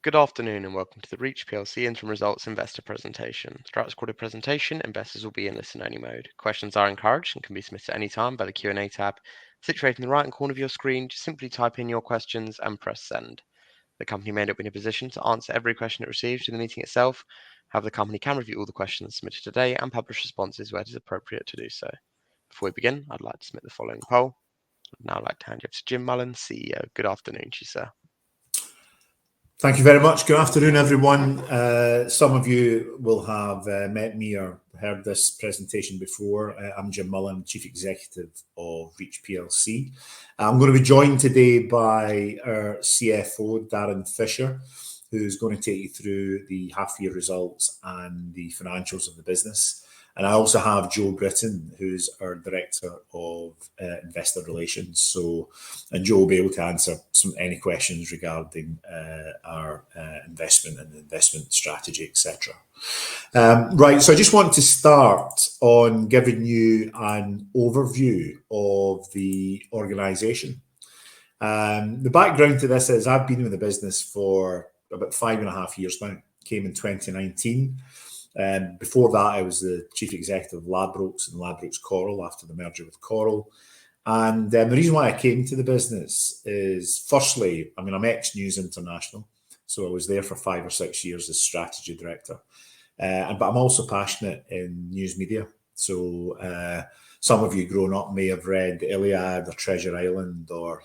Good afternoon and welcome to the Reach PLC Interim Results Investor Presentation. Throughout this recorded presentation, investors will be in listen-only mode. Questions are encouraged and can be submitted at any time by the Q&A tab situated in the right-hand corner of your screen. Just simply type in your questions and press send. The company may not be in a position to answer every question it receives during the meeting itself. However, the company can review all the questions submitted today and publish responses where it is appropriate to do so. Before we begin, I'd like to submit the following poll. I'd now like to hand you over to Jim Mullen, CEO. Good afternoon to you, sir. Thank you very much. Good afternoon, everyone. Some of you will have met me or heard this presentation before. I'm Jim Mullen, Chief Executive of Reach PLC. I'm going to be joined today by our CFO, Darren Fisher, who's going to take you through the half-year results and the financials of the business. And I also have Joe Britton, who's our Director of Investor Relations. And Joe will be able to answer any questions regarding our investment and investment strategy, etc. Right, so I just want to start on giving you an overview of the organisation. The background to this is I've been in the business for about 5.5 years now. Came in 2019. Before that, I was the Chief Executive of Ladbrokes and Ladbrokes Coral after the merger with Coral. And the reason why I came to the business is, firstly, I'm ex-News International, so I was there for 5 or 6 years as strategy director. But I'm also passionate in news media. So some of you growing up may have read Iliad or Treasure Island or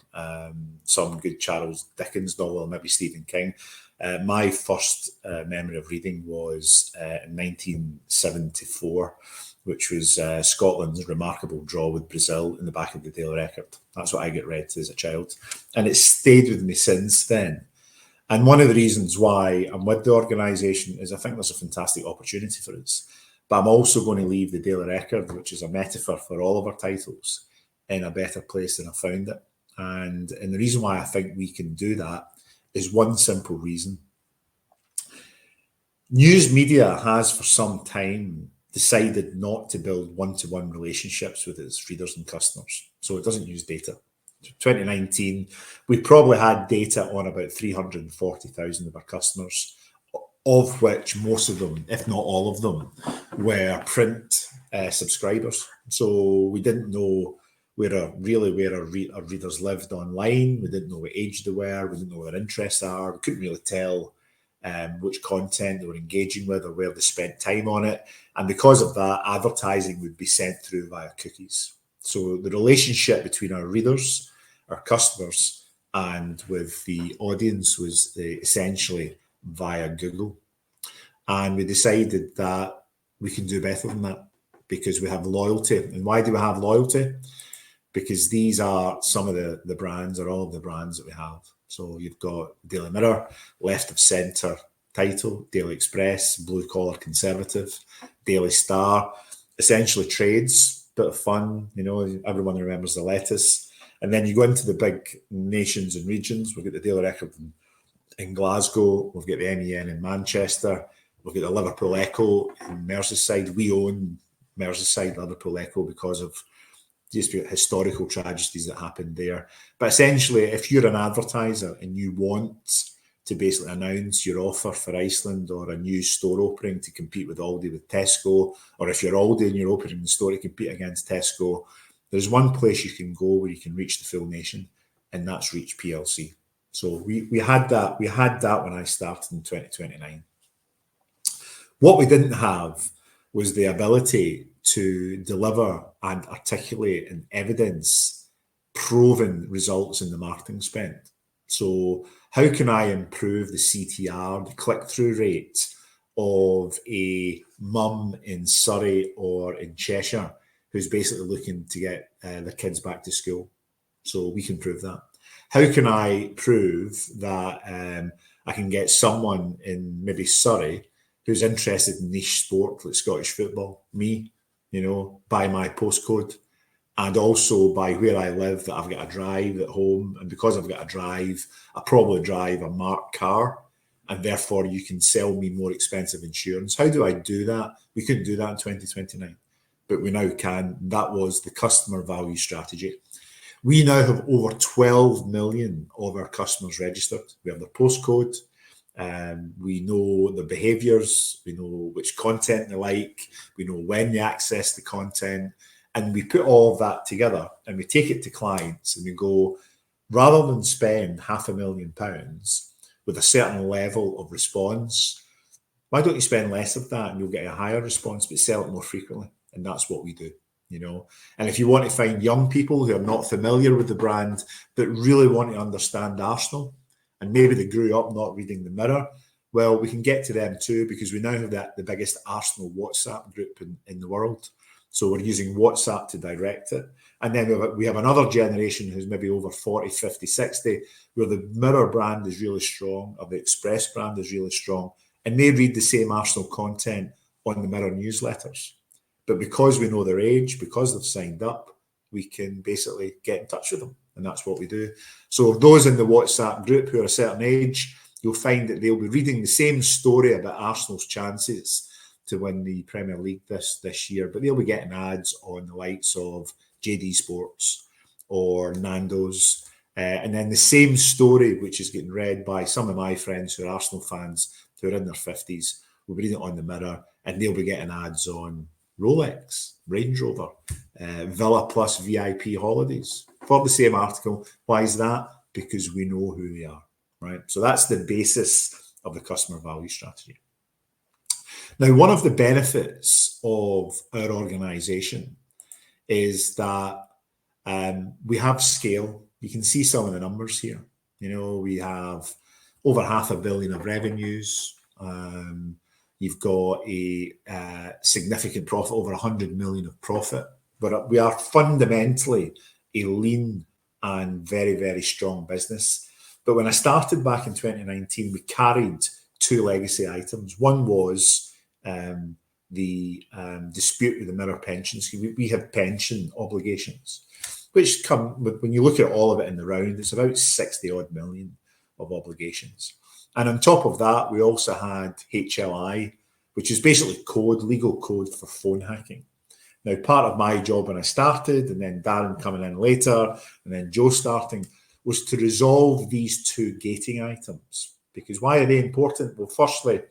some good Charles Dickens novel, maybe Stephen King. My first memory of reading was in 1974, which was Scotland's remarkable draw with Brazil in the back of the Daily Record. That's what I get read to as a child. And it's stayed with me since then. And one of the reasons why I'm with the organisation is I think there's a fantastic opportunity for us. But I'm also going to leave the Daily Record, which is a metaphor for all of our titles, in a better place than I found it. And the reason why I think we can do that is one simple reason. News media has for some time decided not to build one-to-one relationships with its readers and customers. So it doesn't use data. 2019, we probably had data on about 340,000 of our customers, of which most of them, if not all of them, were print subscribers. So we didn't know where our readers lived online. We didn't know what age they were. We didn't know what their interests are. We couldn't really tell which content they were engaging with or where they spent time on it. And because of that, advertising would be sent through via cookies. So the relationship between our readers, our customers, and with the audience was essentially via Google. And we decided that we can do better than that because we have loyalty. And why do we have loyalty? Because these are some of the brands, or all of the brands that we have. So you've got Daily Mirror, left of centre title, Daily Express, blue collar conservative, Daily Star, essentially trades, bit of fun, everyone remembers the lettuce. And then you go into the big nations and regions. We've got the Daily Record in Glasgow, we've got the MEN in Manchester, we've got the Liverpool Echo in Merseyside. We own Merseyside, Liverpool Echo, because of just historical tragedies that happened there. But essentially, if you're an advertiser and you want to basically announce your offer for Iceland or a new store opening to compete with Aldi, with Tesco, or if you're Aldi and you're opening the store to compete against Tesco, there's one place you can go where you can reach the full nation, and that's Reach PLC. So we had that when I started in 2029. What we didn't have was the ability to deliver and articulate and evidence proven results in the marketing spend. So how can I improve the CTR, the click-through rate of a mum in Surrey or in Cheshire who's basically looking to get their kids back to school? So we can prove that. How can I prove that I can get someone in maybe Surrey who's interested in niche sport like Scottish football, me, by my postcode, and also by where I live, that I've got a drive at home. And because I've got a drive, I probably drive a marked car, and therefore you can sell me more expensive insurance. How do I do that? We couldn't do that in 2029, but we now can. That was the customer value strategy. We now have over 12 million of our customers registered. We have their postcode. We know their behaviours, we know which content they like, we know when they access the content, and we put all of that together and we take it to clients and we go, rather than spend £500,000 with a certain level of response, why don't you spend less of that and you'll get a higher response, but sell it more frequently? And that's what we do, you know. And if you want to find young people who are not familiar with the brand, but really want to understand Arsenal, and maybe they grew up not reading the Mirror, well, we can get to them too, because we now have the biggest Arsenal WhatsApp group in the world. So we're using WhatsApp to direct it. And then we have another generation who's maybe over 40, 50, 60, where the Mirror brand is really strong, or the Express brand is really strong, and they read the same Arsenal content on the Mirror newsletters. But because we know their age, because they've signed up, we can basically get in touch with them. And that's what we do. So those in the WhatsApp group who are a certain age, you'll find that they'll be reading the same story about Arsenal's chances to win the Premier League this year, but they'll be getting ads on the likes of JD Sports or Nando's. And then the same story, which is getting read by some of my friends who are Arsenal fans who are in their 50s, will be reading it on the Mirror, and they'll be getting ads on Rolex, Range Rover, Villa Plus VIP holidays for the same article. Why is that? Because we know who they are, right? So that's the basis of the customer value strategy. Now, one of the benefits of our organisation is that we have scale. You can see some of the numbers here. You know, we have over £500 million of revenues. You've got a significant profit, over 100 million of profit. But we are fundamentally a lean and very, very strong business. But when I started back in 2019, we carried two legacy items. One was the dispute with the Mirror pension scheme. We have pension obligations, which come, when you look at all of it in the round, it's about 60 odd million of obligations. And on top of that, we also had HLI, which is basically legal code for phone hacking. Now, part of my job when I started, and then Darren coming in later, and then Joe starting, was to resolve these two gating items. Because why are they important? Well, firstly,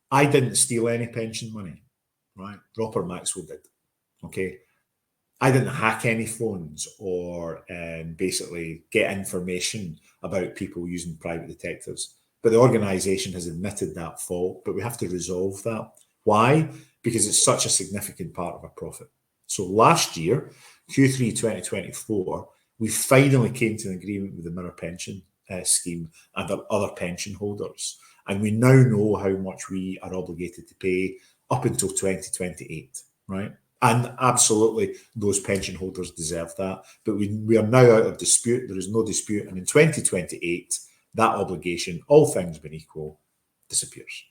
I didn't steal any pension money, right? Robert Maxwell did, okay? I didn't hack any phones or basically get information about people using private detectives. But the organisation has admitted that fault, but we have to resolve that. Why? Because it's such a significant part of our profit. So last year, Q3 2024, we finally came to an agreement with the Mirror pension scheme and the other pension holders. And we now know how much we are obligated to pay up until 2028, right? And absolutely, those pension holders deserve that. But we are now out of dispute. There is no dispute. And in 2028, that obligation, all things being equal, disappears.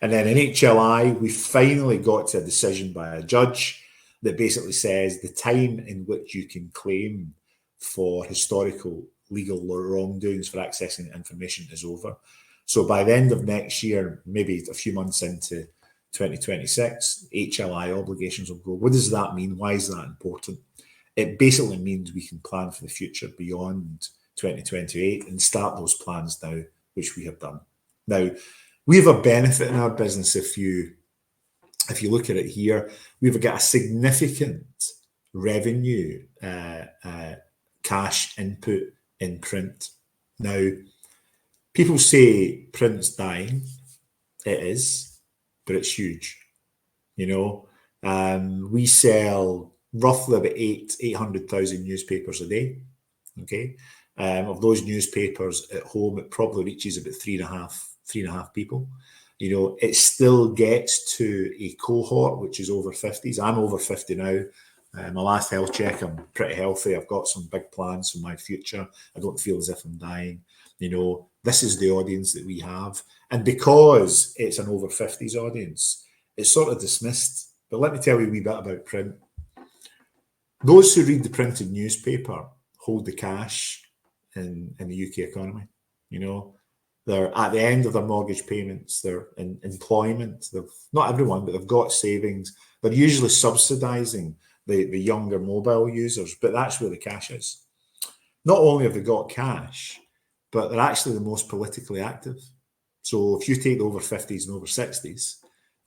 And then in HLI, we finally got to a decision by a judge that basically says the time in which you can claim for historical legal wrongdoings for accessing information is over. So by the end of next year, maybe a few months into 2026, HLI obligations will go. What does that mean? Why is that important? It basically means we can plan for the future beyond 2028 and start those plans now, which we have done. Now, we have a benefit in our business. If you look at it here, we've got a significant revenue cash input in print. Now, people say print's dying. It is, but it's huge. You know, we sell roughly about 800,000 newspapers a day. Okay. Of those newspapers at home, it probably reaches about three and a half people. You know, it still gets to a cohort which is over 50s. I'm over 50 now. My last health check, I'm pretty healthy. I've got some big plans for my future. I don't feel as if I'm dying. You know, this is the audience that we have. And because it's an over 50s audience, it's sort of dismissed. But let me tell you a wee bit about print. Those who read the printed newspaper hold the cash in the UK economy. You know, they're at the end of their mortgage payments, they're in employment. They've, not everyone, but they've got savings. They're usually subsidising the younger mobile users, but that's where the cash is. Not only have they got cash, but they're actually the most politically active. So if you take the over 50s and over 60s,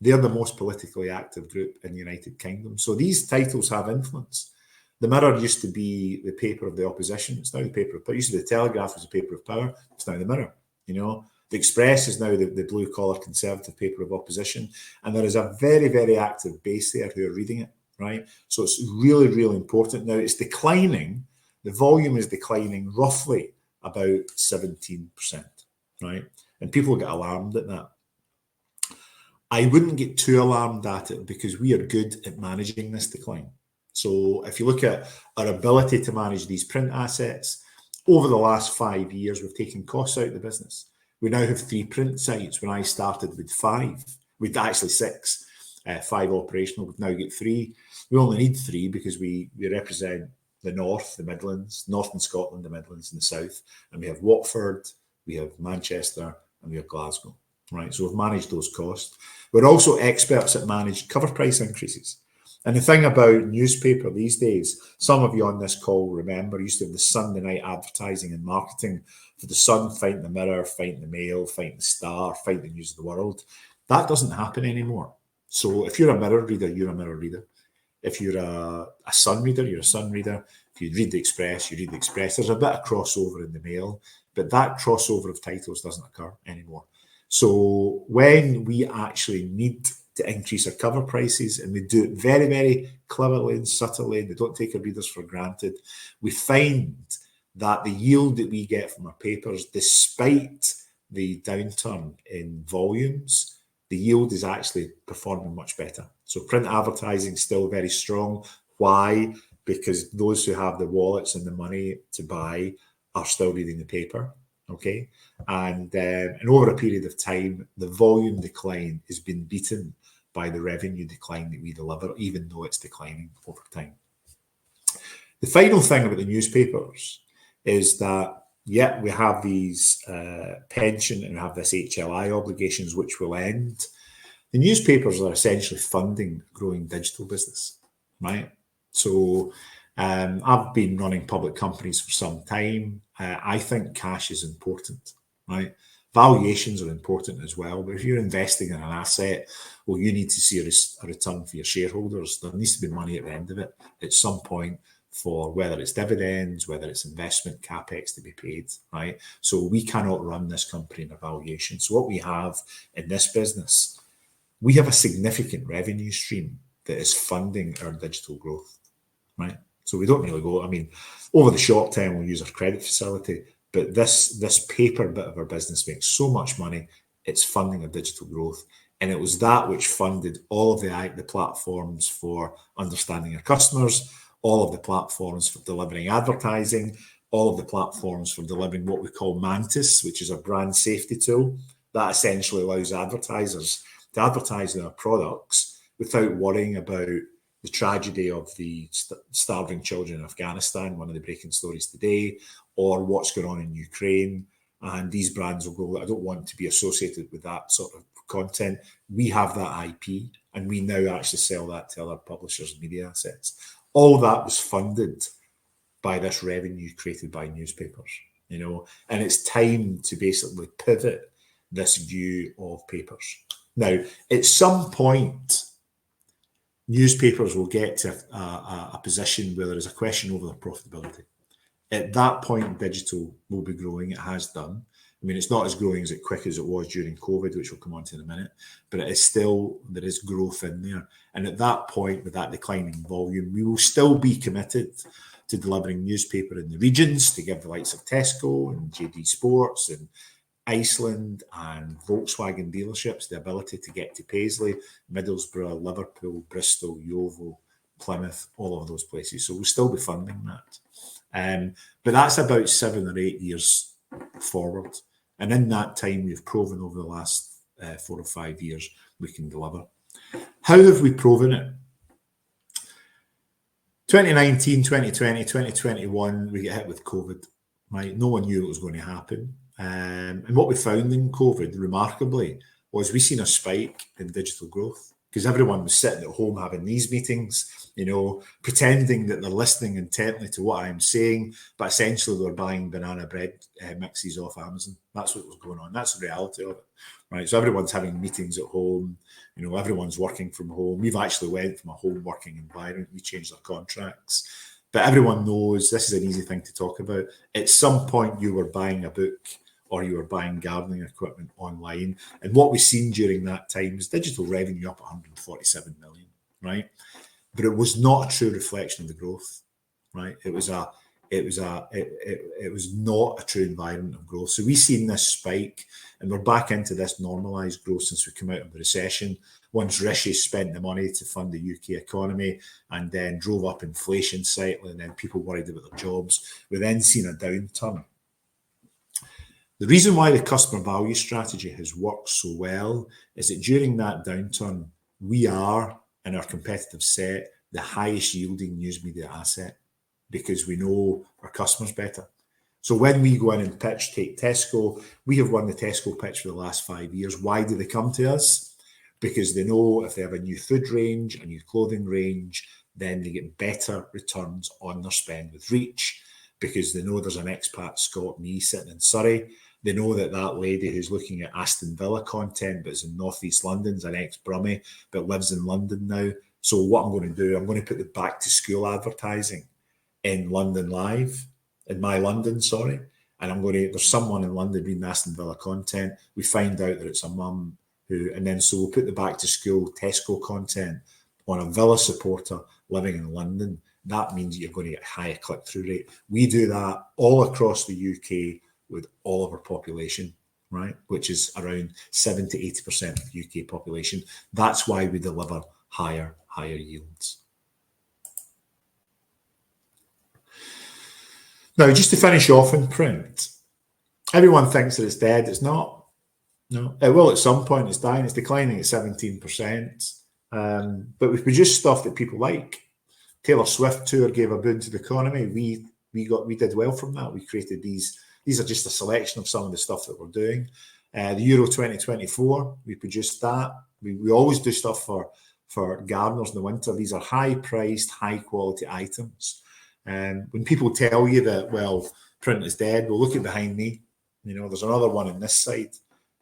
they're the most politically active group in the United Kingdom. So these titles have influence. The Mirror used to be the paper of the opposition. It's now the paper of power. Used to be the Telegraph was the paper of power. It's now the Mirror. The Express is now the blue-collar conservative paper of opposition. And there is a very, very active base there who are reading it, right? So it's really, really important. Now, it's declining. The volume is declining roughly about 17%, right? And people get alarmed at that. I wouldn't get too alarmed at it because we are good at managing this decline. So if you look at our ability to manage these print assets, over the last 5 years, we've taken costs out of the business. We now have 3 print sites. When I started with 5, we'd actually 6, 5 operational. We've now got 3. We only need 3 because we represent the North, the Midlands, Northern Scotland, the Midlands, and the South. And we have Watford, we have Manchester, and we have Glasgow. Right, so we've managed those costs. We're also experts at managing cover price increases. And the thing about newspaper these days, some of you on this call remember, used to have the Sunday night advertising and marketing for the Sun, fighting the Mirror, fighting the Mail, fighting the Star, fighting the News of the World. That doesn't happen anymore. So if you're a Mirror reader, you're a Mirror reader. If you're a Sun reader, you're a Sun reader. If you read the Express, you read the Express. There's a bit of crossover in the Mail, but that crossover of titles doesn't occur anymore. So when we actually need to increase our cover prices, and we do it very, very cleverly and subtly, they don't take our readers for granted, we find that the yield that we get from our papers, despite the downturn in volumes, the yield is actually performing much better. So print advertising is still very strong. Why? Because those who have the wallets and the money to buy are still reading the paper. Okay, and over a period of time, the volume decline has been beaten by the revenue decline that we deliver, even though it's declining over time. The final thing about the newspapers is that, yeah, we have these pension and we have this HLI obligations, which will end. The newspapers are essentially funding growing digital business, right? So I've been running public companies for some time. I think cash is important, right? Valuations are important as well. But if you're investing in an asset, well, you need to see a return for your shareholders. There needs to be money at the end of it at some point for whether it's dividends, whether it's investment, capex to be paid, right? So we cannot run this company in a valuation. So what we have in this business, we have a significant revenue stream that is funding our digital growth, right? So we don't really go, I mean, over the short term, we'll use our credit facility, but this paper bit of our business makes so much money, it's funding our digital growth. And it was that which funded all of the platforms for understanding our customers, all of the platforms for delivering advertising, all of the platforms for delivering what we call Mantis, which is a brand safety tool that essentially allows advertisers to advertise their products without worrying about the tragedy of the starving children in Afghanistan, one of the breaking stories today, or what's going on in Ukraine. And these brands will go, I don't want to be associated with that sort of content. We have that IP, and we now actually sell that to other publishers and media assets. All that was funded by this revenue created by newspapers, and it's time to basically pivot this view of papers. Now, at some point, newspapers will get to a position where there is a question over their profitability. At that point, digital will be growing. It has done. I mean, it's not as growing as quick as it was during COVID, which we'll come on to in a minute, but it is still, there is growth in there. And at that point, with that declining volume, we will still be committed to delivering newspaper in the regions to give the likes of Tesco and JD Sports and Iceland and Volkswagen dealerships the ability to get to Paisley, Middlesbrough, Liverpool, Bristol, Yeovil, Plymouth, all of those places. So we'll still be funding that. But that's about 7 or 8 years forward. And in that time, we've proven over the last 4 or 5 years we can deliver. How have we proven it? 2019, 2020, 2021, we get hit with COVID, right? No one knew it was going to happen. And what we found in COVID, remarkably, was we seen a spike in digital growth because everyone was sitting at home having these meetings, you know, pretending that they're listening intently to what I'm saying, but essentially they're buying banana bread mixes off Amazon. That's what was going on. That's the reality of it, right? So everyone's having meetings at home, you know, everyone's working from home. We've actually went from a home working environment. We changed our contracts. But everyone knows this is an easy thing to talk about. At some point, you were buying a book or you were buying gardening equipment online. And what we've seen during that time is digital revenue up 147 million, right? But it was not a true reflection of the growth, right? It was not a true environment of growth. So we've seen this spike, and we're back into this normalised growth since we come out of the recession. Once Rishi spent the money to fund the UK economy and then drove up inflation slightly, and then people worried about their jobs, we then seen a downturn. The reason why the customer value strategy has worked so well is that during that downturn, we are, in our competitive set, the highest yielding news media asset because we know our customers better. So when we go in and pitch, take Tesco, we have won the Tesco pitch for the last 5 years. Why do they come to us? Because they know if they have a new food range, a new clothing range, then they get better returns on their spend with Reach, because they know there's an expat Scot, me, sitting in Surrey. They know that that lady who's looking at Aston Villa content but is in North East London, is an ex-Brummie but lives in London now. So what I'm going to do, I'm going to put the back to school advertising in London Live, in My London, sorry. And I'm going to, there's someone in London reading Aston Villa content. We find out that it's a mum who, and then so we'll put the back to school Tesco content on a Villa supporter living in London. That means you're going to get a higher click-through rate. We do that all across the UK with all of our population, right? Which is around 70 to 80% of the UK population. That's why we deliver higher yields. Now, just to finish off in print, everyone thinks that it's dead. It's not. No, it will at some point. It's dying. It's declining at 17%. But we produce stuff that people like. Taylor Swift tour gave a boon to the economy. We did well from that. We created these. These are just a selection of some of the stuff that we're doing. The Euro 2024, we produced that. We always do stuff for gardeners in the winter. These are high-priced, high-quality items. And when people tell you that, well, print is dead, well, look at behind me. You know, there's another one on this side.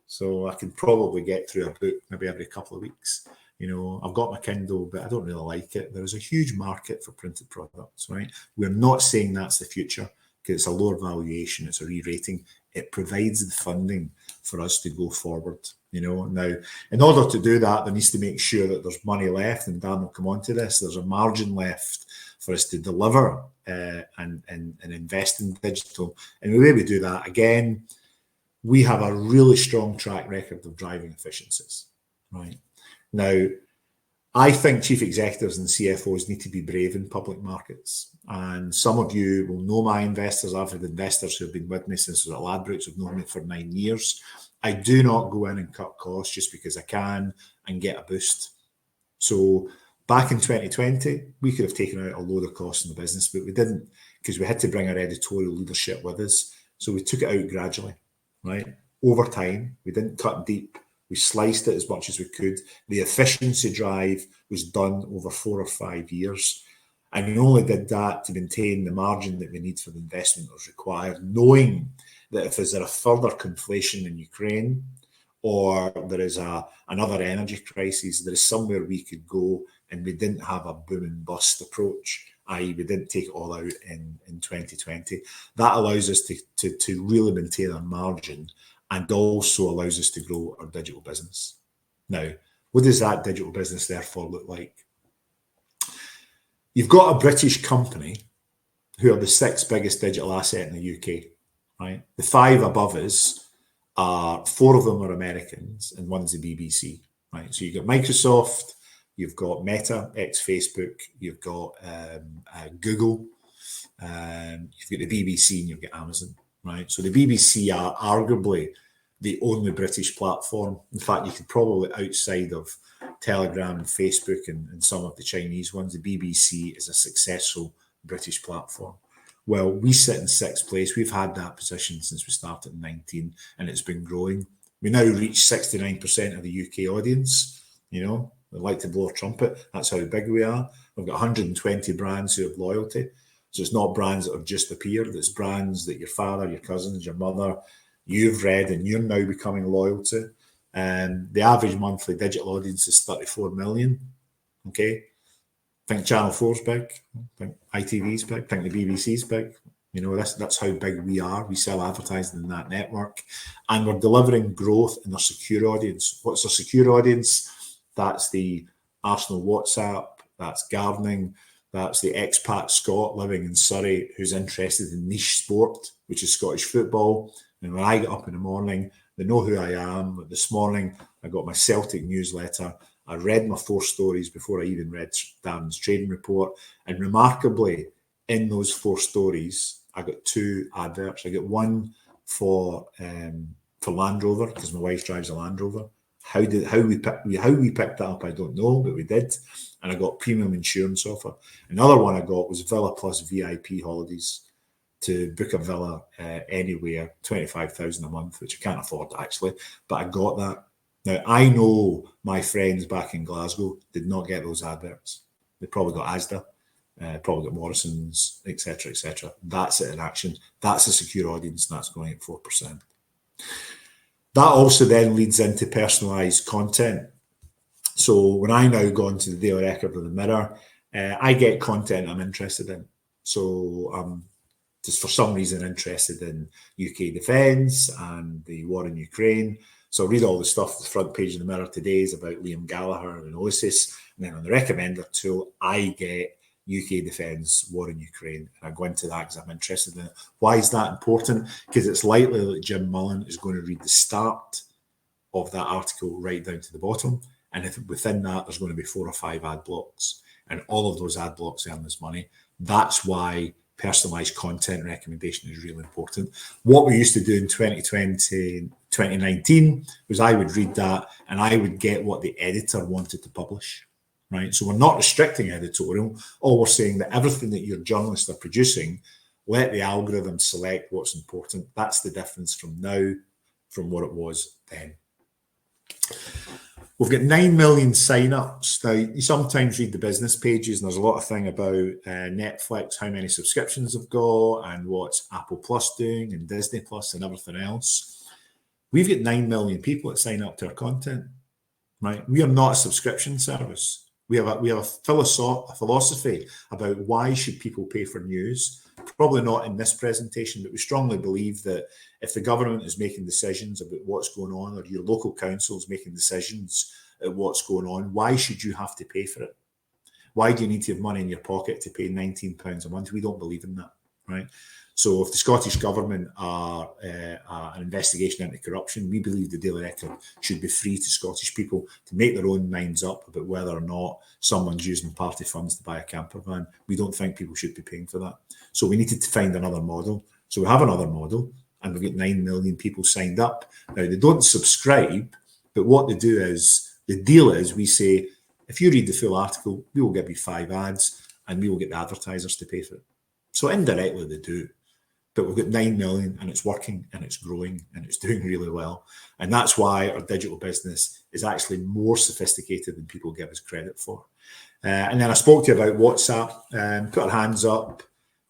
So I can probably get through a book maybe every couple of weeks. You know, I've got my Kindle, but I don't really like it. There is a huge market for printed products, right? We're not saying that's the future because it's a lower valuation, it's a re-rating. It provides the funding for us to go forward, you know. Now, in order to do that, there needs to make sure that there's money left, and Dan will come on to this, there's a margin left for us to deliver and invest in digital. And the way we do that, again, we have a really strong track record of driving efficiencies, right? Now, I think chief executives and CFOs need to be brave in public markets. And some of you will know my investors. I've had investors who have been with me since I was at Ladbrokes, who've known me for 9 years. I do not go in and cut costs just because I can and get a boost. So back in 2020, we could have taken out a load of costs in the business, but we didn't because we had to bring our editorial leadership with us. So we took it out gradually, right? Over time, we didn't cut deep. We sliced it as much as we could. The efficiency drive was done over 4 or 5 years. And we only did that to maintain the margin that we need for the investment that was required, knowing that if there's a further conflation in Ukraine or there is another energy crisis, there is somewhere we could go and we didn't have a boom and bust approach, i.e. we didn't take it all out in 2020. That allows us to really maintain our margin and also allows us to grow our digital business. Now, what does that digital business therefore look like? You've got a British company who are the 6th biggest digital asset in the UK, right? The 5 above us are 4 of them are Americans and one's the BBC, right? So you've got Microsoft, you've got Meta, ex-Facebook, you've got Google, you've got the BBC and you've got Amazon, right? So the BBC are arguably the only British platform. In fact, you could probably, outside of Telegram and Facebook and some of the Chinese ones, the BBC is a successful British platform. Well, we sit in 6th place. We've had that position since we started in 19 and it's been growing. We now reach 69% of the UK audience, you know. They like to blow a trumpet. That's how big we are. We've got 120 brands who have loyalty. So it's not brands that have just appeared. It's brands that your father, your cousins, your mother, you've read and you're now becoming loyal to. And the average monthly digital audience is 34 million. Okay. Think Channel 4's big. Think ITV's big. Think the BBC's big. You know, that's how big we are. We sell advertising in that network. And we're delivering growth in our secure audience. What's our secure audience? That's the Arsenal WhatsApp. That's gardening. That's the expat Scot living in Surrey who's interested in niche sport, which is Scottish football. And when I get up in the morning, they know who I am. This morning, I got my Celtic newsletter. I read my 4 stories before I even read Darren's trading report. And remarkably, in those 4 stories, I got 2 adverts. I got one for Land Rover, because my wife drives a Land Rover. How we picked that up, I don't know, but we did. And I got premium insurance offer. Another one I got was Villa Plus VIP holidays to book a villa anywhere, 25,000 a month, which I can't afford actually, but I got that. Now, I know my friends back in Glasgow did not get those adverts. They probably got Asda, probably got Morrison's, etc., etc. That's it in action. That's a secure audience, and that's going at 4%. That also then leads into personalised content. So when I now go into the Daily Record or the Mirror, I get content I'm interested in. So I'm just for some reason interested in UK defence and the war in Ukraine. So I read all the stuff. The front page of the Mirror today is about Liam Gallagher and OSIS. And then on the recommender tool, I get UK defence, war in Ukraine. And I go into that because I'm interested in it. Why is that important? Because it's likely that Jim Mullen is going to read the start of that article right down to the bottom. And if within that, there's going to be 4 or 5 ad blocks. And all of those ad blocks earn us money. That's why personalised content recommendation is really important. What we used to do in 2020, 2019 was I would read that and I would get what the editor wanted to publish, right? So we're not restricting editorial. All we're saying that everything that your journalists are producing, let the algorithm select what's important. That's the difference from now from what it was then. We've got 9 million sign-ups. Now, you sometimes read the business pages and there's a lot of thing about Netflix, how many subscriptions they've got and what's Apple Plus doing and Disney Plus and everything else. We've got 9 million people that sign up to our content, right? We are not a subscription service. We have a philosophy about why should people pay for news. Probably not in this presentation, but we strongly believe that if the government is making decisions about what's going on or your local council is making decisions at what's going on, why should you have to pay for it? Why do you need to have money in your pocket to pay £19 a month? We don't believe in that, right? So if the Scottish Government are an investigation into corruption, we believe the Daily Record should be free to Scottish people to make their own minds up about whether or not someone's using party funds to buy a camper van. We don't think people should be paying for that. So we needed to find another model. So we have another model and we've got 9 million people signed up. Now, they don't subscribe, but what they do is, the deal is we say, if you read the full article, we will give you 5 ads and we will get the advertisers to pay for it. So indirectly they do. But we've got 9 million and it's working and it's growing and it's doing really well. And that's why our digital business is actually more sophisticated than people give us credit for. And then I spoke to you about WhatsApp. Put our hands up.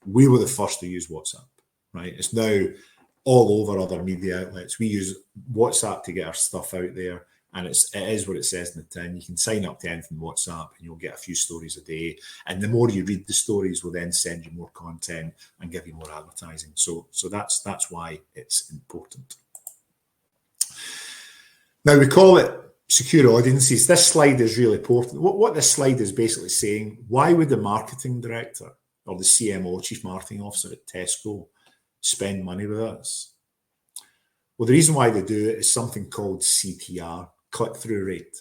We were the first to use WhatsApp, right? It's now all over other media outlets. We use WhatsApp to get our stuff out there. And it is what it says in the tin. You can sign up to anything WhatsApp and you'll get a few stories a day. And the more you read the stories, we'll then send you more content and give you more advertising. So that's why it's important. Now, we call it secure audiences. This slide is really important. What this slide is basically saying, why would the marketing director or the CMO, Chief Marketing Officer at Tesco, spend money with us? Well, the reason why they do it is something called CTR, click-through rate.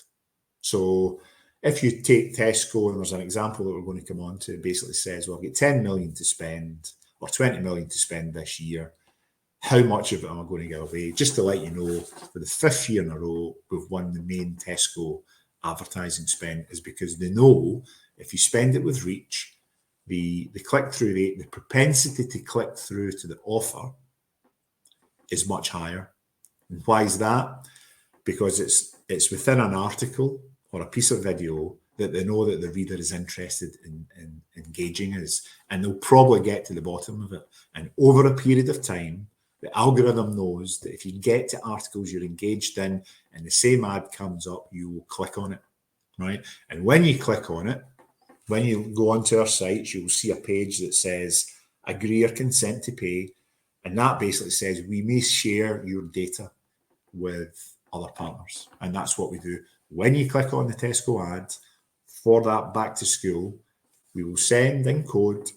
So if you take Tesco, and there's an example that we're going to come on to, it basically says, well, I've got 10 million to spend or 20 million to spend this year. How much of it am I going to give away? Just to let you know, for the 5th year in a row, we've won the main Tesco advertising spend, is because they know if you spend it with reach, the click-through rate, the propensity to click through to the offer is much higher. And why is that? Because it's within an article or a piece of video that they know that the reader is interested in engaging us, and they'll probably get to the bottom of it. And over a period of time, the algorithm knows that if you get to articles you're engaged in and the same ad comes up, you will click on it, right? And when you click on it, when you go onto our sites, you'll see a page that says, agree or consent to pay. And that basically says we may share your data with other partners. And that's what we do. When you click on the Tesco ad for that back to school, we will send in code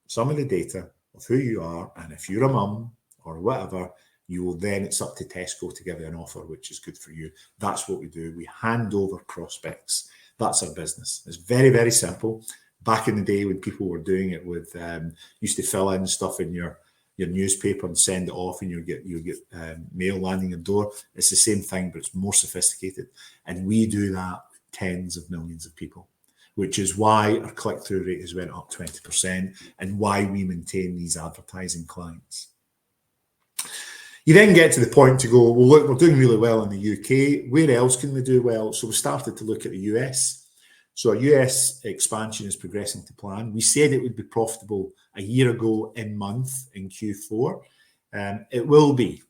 some of the data of who you are. And if you're a mum or whatever, you will then, it's up to Tesco to give you an offer, which is good for you. That's what we do. We hand over prospects. That's our business. It's very, very simple. Back in the day when people were doing it with, used to fill in stuff in your newspaper and send it off, and you'll get mail landing your door. It's the same thing, but it's more sophisticated. And we do that with tens of millions of people, which is why our click-through rate has went up 20% and why we maintain these advertising clients. You then get to the point to go, well, look, we're doing really well in the UK. Where else can we do well? So we started to look at the US. So our US expansion is progressing to plan. We said it would be profitable a year ago in Q4. It will be.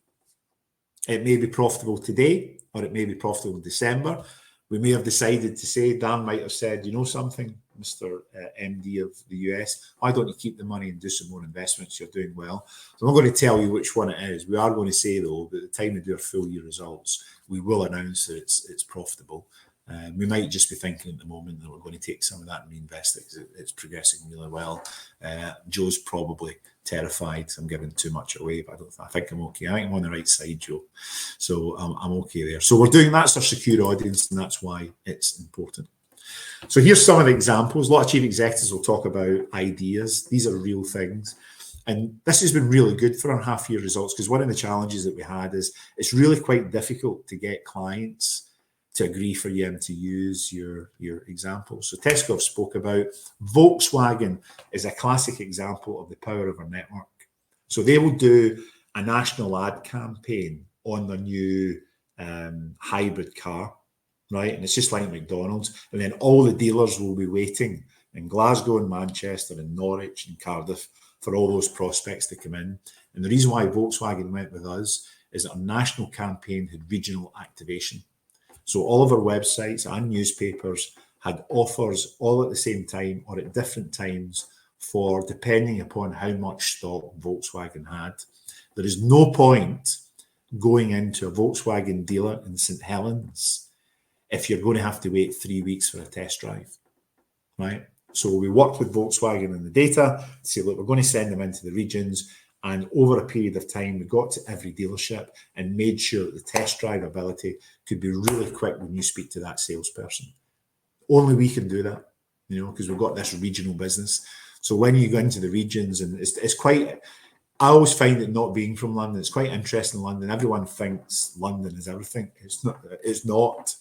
It may be profitable today, or it may be profitable in December. We may have decided to say, Dan might have said, you know something, Mr. MD of the US, why don't you keep the money and do some more investments? You're doing well. So I'm not going to tell you which one it is. We are going to say, though, that at the time we do our full year results, we will announce that it's profitable. We might just be thinking at the moment that we're going to take some of that and reinvest it because it's progressing really well. Joe's probably terrified I'm giving too much away, but I think I'm okay. I think I'm on the right side, Joe. So I'm okay there. So we're doing, that's our secure audience, and that's why it's important. So here's some of the examples. A lot of chief executives will talk about ideas. These are real things. And this has been really good for our half-year results, because one of the challenges that we had is it's really quite difficult to get clients to agree for you to use your example. So Tesco I've spoke about. Volkswagen is a classic example of the power of our network. So they will do a national ad campaign on the new hybrid car, right? And it's just like McDonald's. And then all the dealers will be waiting in Glasgow and Manchester and Norwich and Cardiff for all those prospects to come in. And the reason why Volkswagen went with us is that our national campaign had regional activation. So all of our websites and newspapers had offers all at the same time or at different times for depending upon how much stock Volkswagen had. There is no point going into a Volkswagen dealer in St Helens if you're going to have to wait 3 weeks for a test drive, right? So we worked with Volkswagen on the data to say, look, we're going to send them into the regions. And over a period of time, we got to every dealership and made sure that the test drive ability could be really quick when you speak to that salesperson. Only we can do that, because we've got this regional business. So when you go into the regions, and it's quite, I always find it not being from London, it's quite interesting in London. Everyone thinks London is everything. It's not,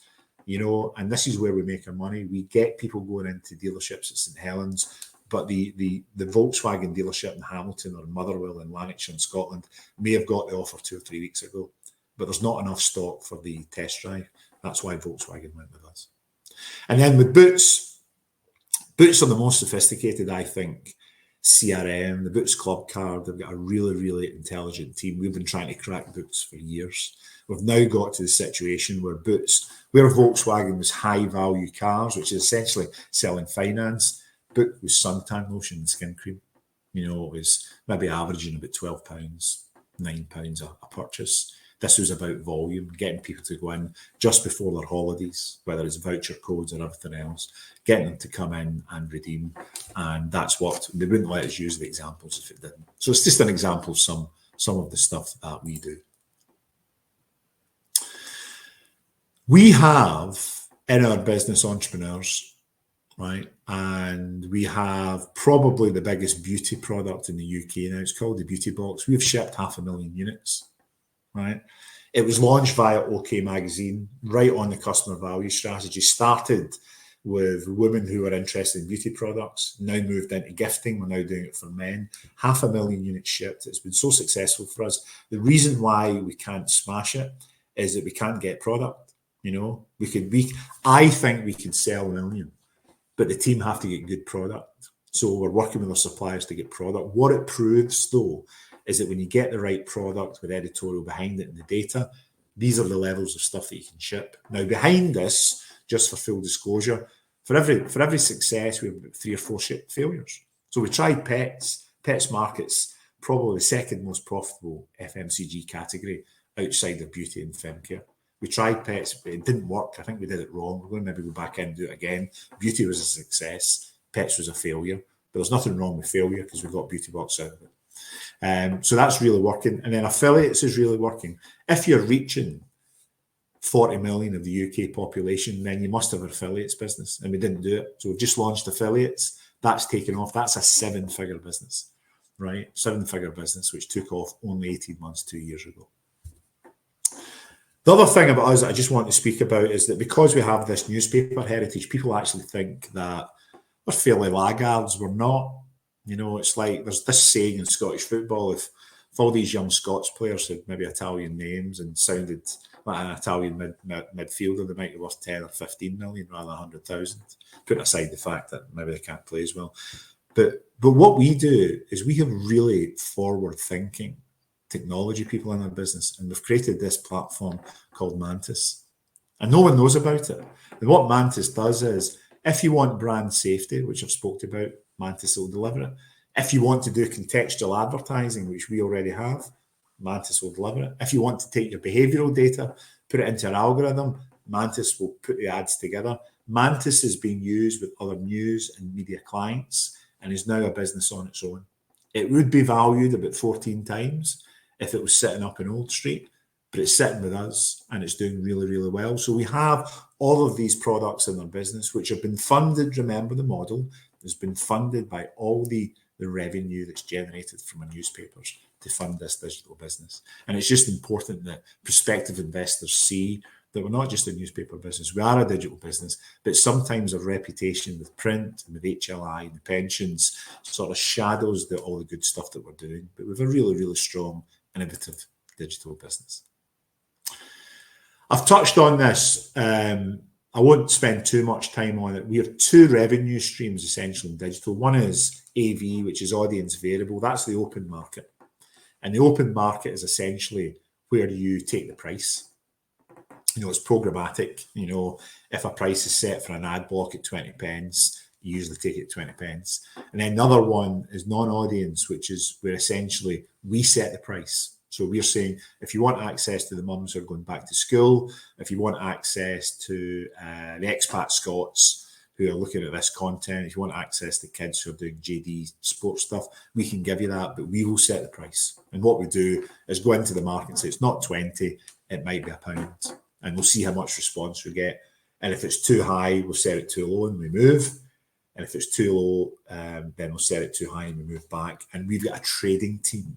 and this is where we make our money. We get people going into dealerships at St Helens, but the Volkswagen dealership in Hamilton or Motherwell in Lanarkshire in Scotland may have got the offer 2 or 3 weeks ago, but there's not enough stock for the test drive. That's why Volkswagen went with us. And then with Boots are the most sophisticated, I think, CRM, the Boots Club Card. They've got a really, really intelligent team. We've been trying to crack Boots for years. We've now got to the situation where where Volkswagen was high-value cars, which is essentially selling finance, Boot was suntan lotion and skin cream. It was maybe averaging about £12, £9 a purchase. This was about volume, getting people to go in just before their holidays, whether it's voucher codes or everything else, getting them to come in and redeem. And that's what they wouldn't let us use the examples if it didn't. So it's just an example of some of the stuff that we do. We have in our business entrepreneurs, right? And we have probably the biggest beauty product in the UK now. It's called the Beauty Box. We've shipped 500,000 units, right? It was launched via OK Magazine, right on the customer value strategy. Started with women who were interested in beauty products, now moved into gifting. We're now doing it for men. 500,000 units shipped. It's been so successful for us. The reason why we can't smash it is that we can't get product. You know, I think we could sell 1 million, but the team have to get good product. So we're working with our suppliers to get product. What it proves, though, is that when you get the right product with editorial behind it and the data, these are the levels of stuff that you can ship. Now, behind this, just for full disclosure, for every success, we have about 3 or 4 failures. So we tried pets. Pets market's probably the second most profitable FMCG category outside of beauty and fem care. We tried pets, but it didn't work. I think we did it wrong. We're going to maybe go back in and do it again. Beauty was a success. Pets was a failure. But there's nothing wrong with failure because we got beauty box out of it. So that's really working. And then affiliates is really working. If you're reaching 40 million of the UK population, then you must have an affiliates business. And we didn't do it. So we've just launched affiliates. That's taken off. That's a 7-figure business, right? 7-figure business, which took off only 18 months, 2 years ago. The other thing about us that I just want to speak about is that because we have this newspaper heritage, people actually think that we're fairly laggards. We're not. You know, it's like there's this saying in Scottish football, if all these young Scots players had maybe Italian names and sounded like an Italian midfielder, they might be worth 10 or 15 million rather than 100,000, putting aside the fact that maybe they can't play as well. But what we do is we have really forward-thinking technology people in our business, and we've created this platform called Mantis, and no one knows about it. And what Mantis does is, if you want brand safety, which I've spoke about, Mantis will deliver it. If you want to do contextual advertising, which we already have, Mantis will deliver it. If you want to take your behavioral data, put it into an algorithm, Mantis will put the ads together. Mantis is being used with other news and media clients and is now a business on its own. It would be valued about 14 times if it was sitting up in Old Street, but it's sitting with us and it's doing really, really well. So we have all of these products in our business, which have been funded. Remember, the model has been funded by all the revenue that's generated from our newspapers to fund this digital business. And it's just important that prospective investors see that we're not just a newspaper business, we are a digital business, but sometimes our reputation with print and with HLI and the pensions sort of shadows all the good stuff that we're doing. But we have a really, really strong, innovative digital business. I've touched on this. I won't spend too much time on it. We have 2 revenue streams essentially in digital. One is AV, which is audience variable. That's the open market. And the open market is essentially where you take the price. You know, it's programmatic. You know, if a price is set for an ad block at 20 pence, you usually take it at 20 pence. And then another one is non-audience, which is where essentially we set the price. So we're saying, if you want access to the mums who are going back to school, if you want access to the expat Scots who are looking at this content, if you want access to kids who are doing JD sports stuff, we can give you that, but we will set the price. And what we do is go into the market and say, it's not 20, it might be £1. And we'll see how much response we get. And if it's too high, we'll set it too low and we move. And if it's too low, then we'll set it too high and we move back. And we've got a trading team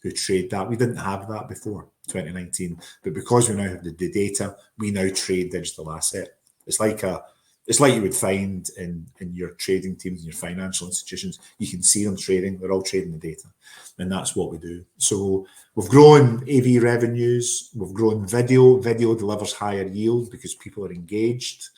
who trade that. We didn't have that before 2019, but because we now have the data, we now trade digital asset. It's like you would find in your trading teams and your financial institutions. You can see them trading. They're all trading the data, and that's what we do. So we've grown AV revenues. We've grown video. Video delivers higher yield because people are engaged.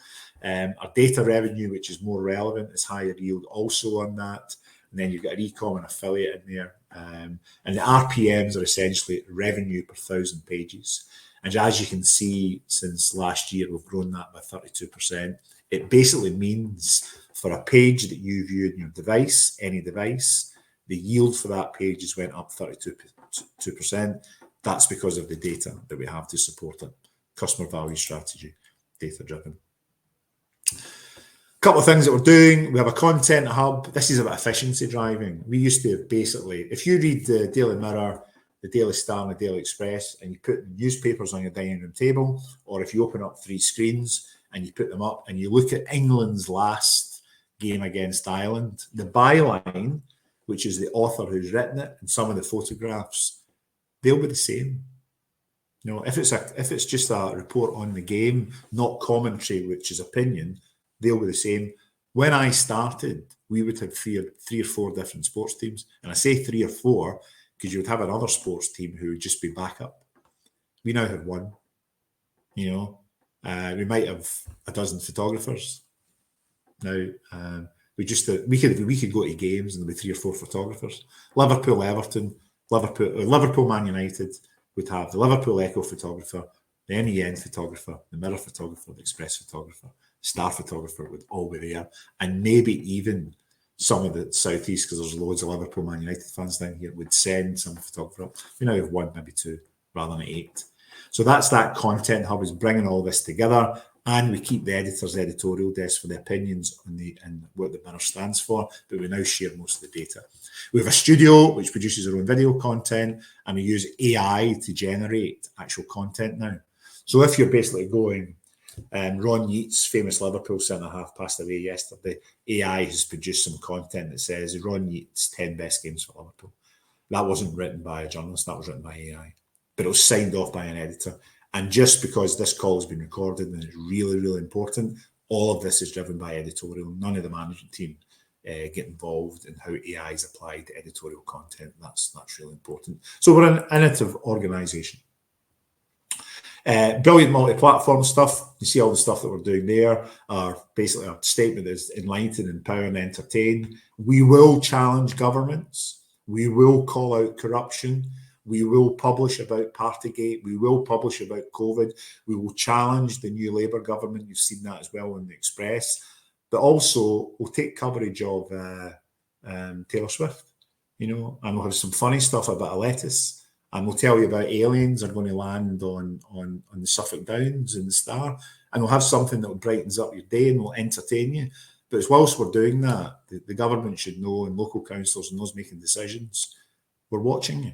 Our data revenue, which is more relevant, is higher yield also on that. And then you've got an e-com and affiliate in there. And the RPMs are essentially revenue per 1,000 pages. And as you can see, since last year, we've grown that by 32%. It basically means for a page that you viewed on your device, any device, the yield for that page has went up 32%. That's because of the data that we have to support it. Customer value strategy, data-driven. Couple of things that we're doing. We have a content hub. This is about efficiency driving. We used to basically, if you read the Daily Mirror, the Daily Star and the Daily Express, and you put newspapers on your dining room table, or if you open up 3 screens and you put them up and you look at England's last game against Ireland, the byline, which is the author who's written it, and some of the photographs, they'll be the same. You know, if it's just a report on the game, not commentary, which is opinion, they'll be the same. When I started, we would have three or four different sports teams. And I say 3 or 4 because you would have another sports team who would just be backup. We now have one, you know. We might have a dozen photographers now. We could go to games and there'd be 3 or 4 photographers. Liverpool, Everton, Liverpool, Man United would have the Liverpool Echo photographer, the NEN photographer, the Mirror photographer, the Express photographer, the Star photographer would all be there, and maybe even some of the Southeast, because there's loads of Liverpool, Man United fans down here, would send some photographer up. We now have 1, maybe 2, rather than 8. So that's that content hub, is bringing all this together, and we keep the editor's editorial desk for the opinions and what the Mirror stands for, but we now share most of the data. We have a studio which produces our own video content, and we use AI to generate actual content now. So if you're basically going, Ron Yeats, famous Liverpool centre-half, passed away yesterday. AI has produced some content that says Ron Yeats 10 best games for Liverpool. That wasn't written by a journalist, that was written by AI. But it was signed off by an editor. And just because this call has been recorded and it's really, really important, all of this is driven by editorial. None of the management team get involved in how AI is applied to editorial content. That's really important. So we're an innovative organisation. Brilliant multi-platform stuff. You see all the stuff that we're doing there. Basically, our statement is enlighten, empower, and entertain. We will challenge governments. We will call out corruption. We will publish about Partygate. We will publish about COVID. We will challenge the new Labour government. You've seen that as well in the Express. But also, we'll take coverage of Taylor Swift, and we'll have some funny stuff about a lettuce. And we'll tell you about aliens are going to land on the Suffolk Downs in the Star. And we'll have something that brightens up your day and will entertain you. But whilst we're doing that, the government should know, and local councillors and those making decisions, we're watching you.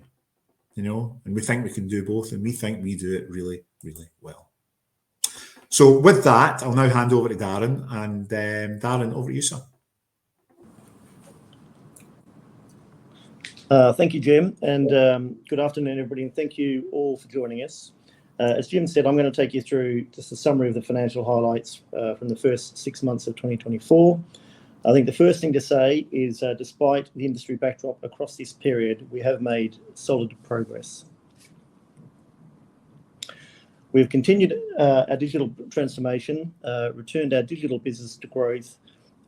And we think we can do both, and we think we do it really, really well. So with that, I'll now hand over to Darren, and Darren, over to you, sir. Thank you, Jim, and good afternoon, everybody, and thank you all for joining us. As Jim said, I'm going to take you through just a summary of the financial highlights from the first 6 months of 2024. I think the first thing to say is, despite the industry backdrop across this period, we have made solid progress. We've continued our digital transformation, returned our digital business to growth,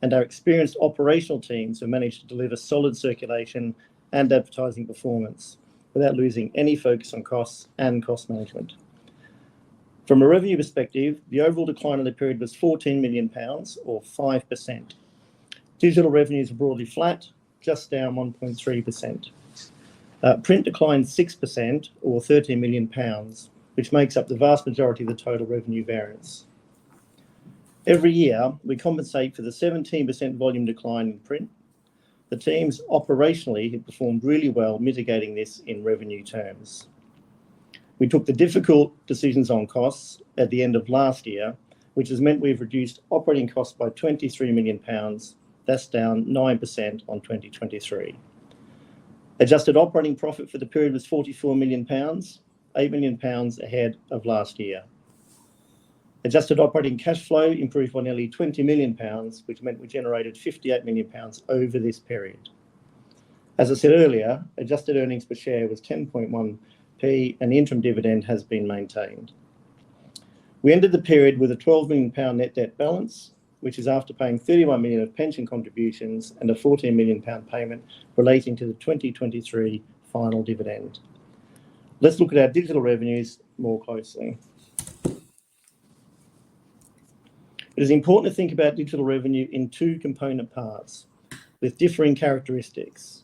and our experienced operational teams have managed to deliver solid circulation and advertising performance without losing any focus on costs and cost management. From a revenue perspective, the overall decline in the period was £14 million, or 5%. Digital revenues were broadly flat, just down 1.3%. Print declined 6%, or £13 million, which makes up the vast majority of the total revenue variance. Every year, we compensate for the 17% volume decline in print. The teams operationally have performed really well mitigating this in revenue terms. We took the difficult decisions on costs at the end of last year, which has meant we've reduced operating costs by £23 million. That's down 9% on 2023. Adjusted operating profit for the period was £44 million, £8 million ahead of last year. Adjusted operating cash flow improved by nearly £20 million, which meant we generated £58 million over this period. As I said earlier, adjusted earnings per share was 10.1p, and the interim dividend has been maintained. We ended the period with a £12 million net debt balance, which is after paying £31 million of pension contributions and a £14 million payment relating to the 2023 final dividend. Let's look at our digital revenues more closely. It is important to think about digital revenue in 2 component parts with differing characteristics.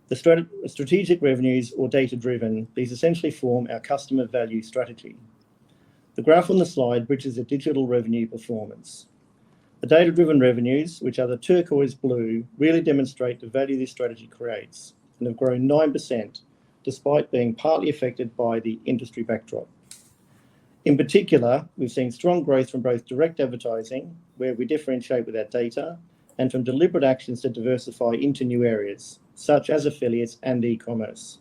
The strategic revenues, or data-driven, these essentially form our customer value strategy. The graph on the slide bridges the digital revenue performance. The data-driven revenues, which are the turquoise blue, really demonstrate the value this strategy creates and have grown 9%, despite being partly affected by the industry backdrop. In particular, we've seen strong growth from both direct advertising, where we differentiate with our data, and from deliberate actions to diversify into new areas, such as affiliates and e-commerce.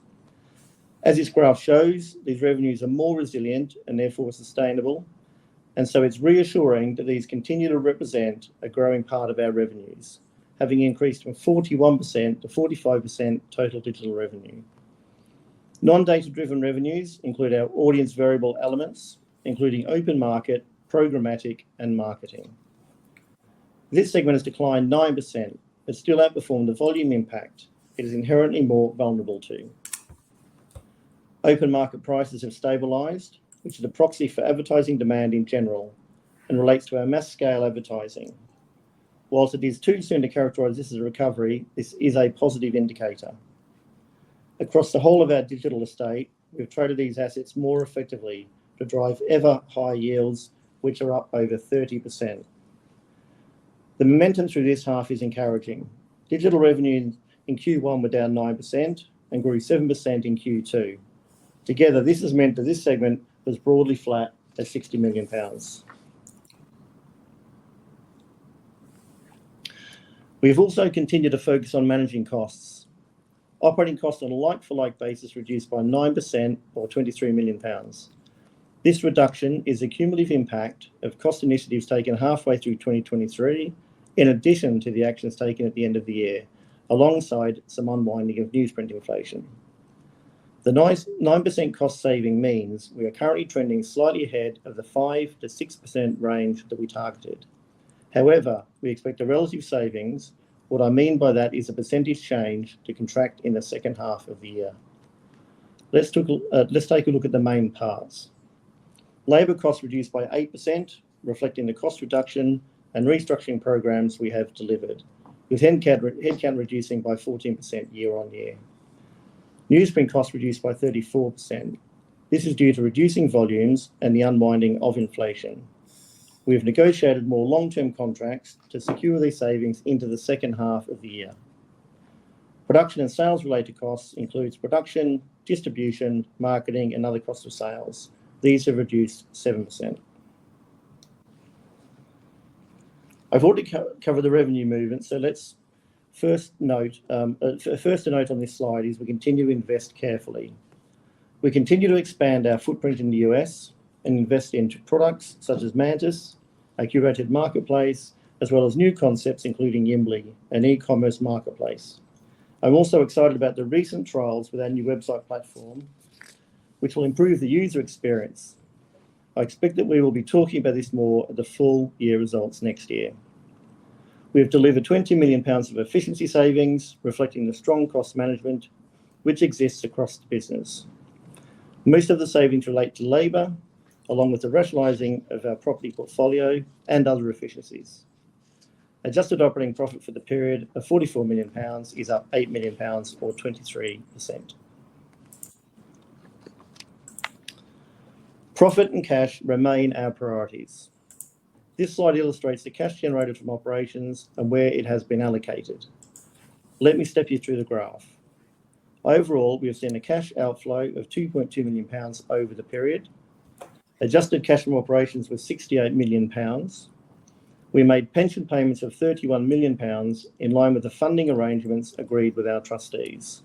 As this graph shows, these revenues are more resilient and therefore sustainable, and so it's reassuring that these continue to represent a growing part of our revenues, having increased from 41% to 45% total digital revenue. Non-data-driven revenues include our audience variable elements, including open market, programmatic, and marketing. This segment has declined 9%, but still outperformed the volume impact it is inherently more vulnerable to. Open market prices have stabilised, which is a proxy for advertising demand in general and relates to our mass-scale advertising. Whilst it is too soon to characterise this as a recovery, this is a positive indicator. Across the whole of our digital estate, we've traded these assets more effectively to drive ever higher yields, which are up over 30%. The momentum through this half is encouraging. Digital revenue in Q1 were down 9% and grew 7% in Q2. Together, this has meant that this segment was broadly flat at £60 million. We have also continued to focus on managing costs. Operating costs on a like-for-like basis reduced by 9% or £23 million. This reduction is a cumulative impact of cost initiatives taken halfway through 2023, in addition to the actions taken at the end of the year, alongside some unwinding of newsprint inflation. The 9% cost saving means we are currently trending slightly ahead of the 5 to 6% range that we targeted. However, we expect a relative savings. What I mean by that is a percentage change to contract in the second half of the year. Let's take a look at the main parts. Labour costs reduced by 8%, reflecting the cost reduction and restructuring programs we have delivered, with headcount reducing by 14% year on year. Newsprint costs reduced by 34%. This is due to reducing volumes and the unwinding of inflation. We have negotiated more long-term contracts to secure these savings into the second half of the year. Production and sales-related costs includes production, distribution, marketing, and other costs of sales. These have reduced 7%. I've already covered the revenue movement, so let's first a note on this slide is we continue to invest carefully. We continue to expand our footprint in the US and invest into products such as Mantis, a curated marketplace, as well as new concepts including Yimbly, an e-commerce marketplace. I'm also excited about the recent trials with our new website platform, which will improve the user experience. I expect that we will be talking about this more at the full year results next year. We have delivered £20 million of efficiency savings, reflecting the strong cost management which exists across the business. Most of the savings relate to labour, along with the rationalising of our property portfolio and other efficiencies. Adjusted operating profit for the period of £44 million is up £8 million or 23%. Profit and cash remain our priorities. This slide illustrates the cash generated from operations and where it has been allocated. Let me step you through the graph. Overall, we have seen a cash outflow of £2.2 million over the period. Adjusted cash from operations was £68 million. We made pension payments of £31 million in line with the funding arrangements agreed with our trustees.